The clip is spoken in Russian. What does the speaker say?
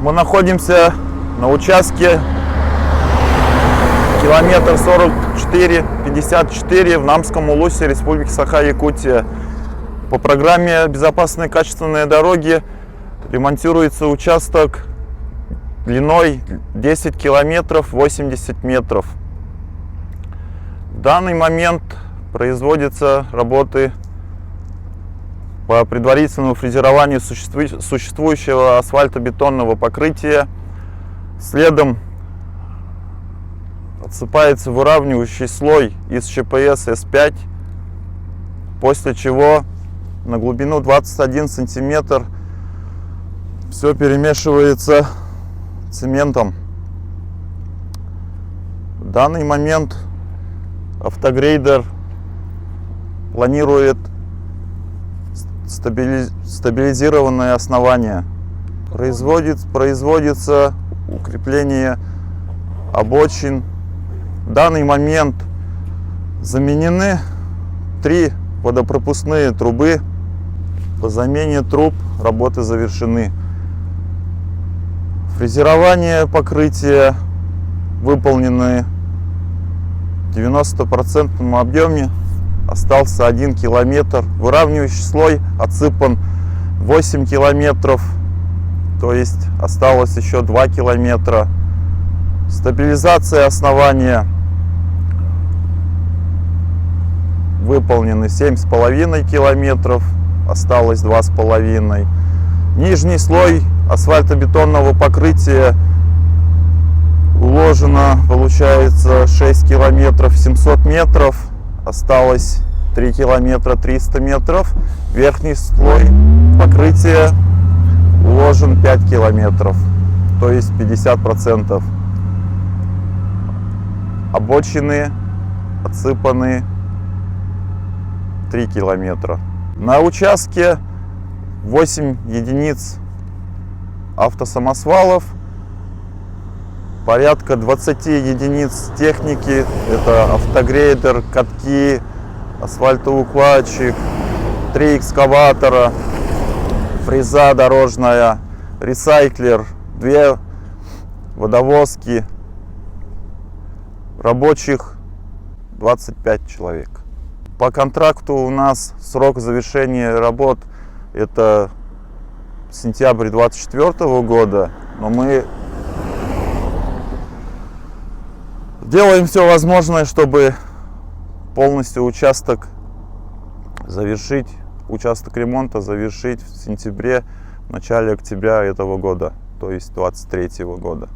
Мы находимся на участке километр 44-54 в Намском Улусе, Республики Саха-Якутия. По программе «Безопасные качественные дороги» ремонтируется участок длиной 10 километров 80 метров. В данный момент производятся работы по предварительному фрезерованию существующего асфальтобетонного покрытия. Следом отсыпается выравнивающий слой из ЧПС С5, после чего на глубину 21 сантиметр все перемешивается цементом. В данный момент автогрейдер планирует стабилизированное основание. Производится укрепление обочин. В данный момент заменены 3 водопропускные трубы. По замене труб работы завершены. Фрезерование покрытия выполнены в 90% объеме. Остался 1 километр. Выравнивающий слой отсыпан 8 километров, то есть осталось еще 2 километра. Стабилизация основания выполнены 7,5 километров, осталось 2,5. Нижний слой асфальтобетонного покрытия уложено, получается, 6 километров 700 метров. Осталось 3 километра 300 метров. Верхний слой покрытия уложен 5 километров, то есть 50%. Обочины отсыпаны 3 километра. На участке 8 единиц автосамосвалов, порядка 20 единиц техники. Это автогрейдер, катки, асфальтоукладчик, 3 экскаватора, фреза дорожная, ресайклер, 2 водовозки. Рабочих 25 человек. По контракту у нас срок завершения работ это сентябрь 2024 года, но мы делаем все возможное, чтобы полностью участок завершить, участок ремонта завершить в сентябре, в начале октября этого года, то есть 2023 года.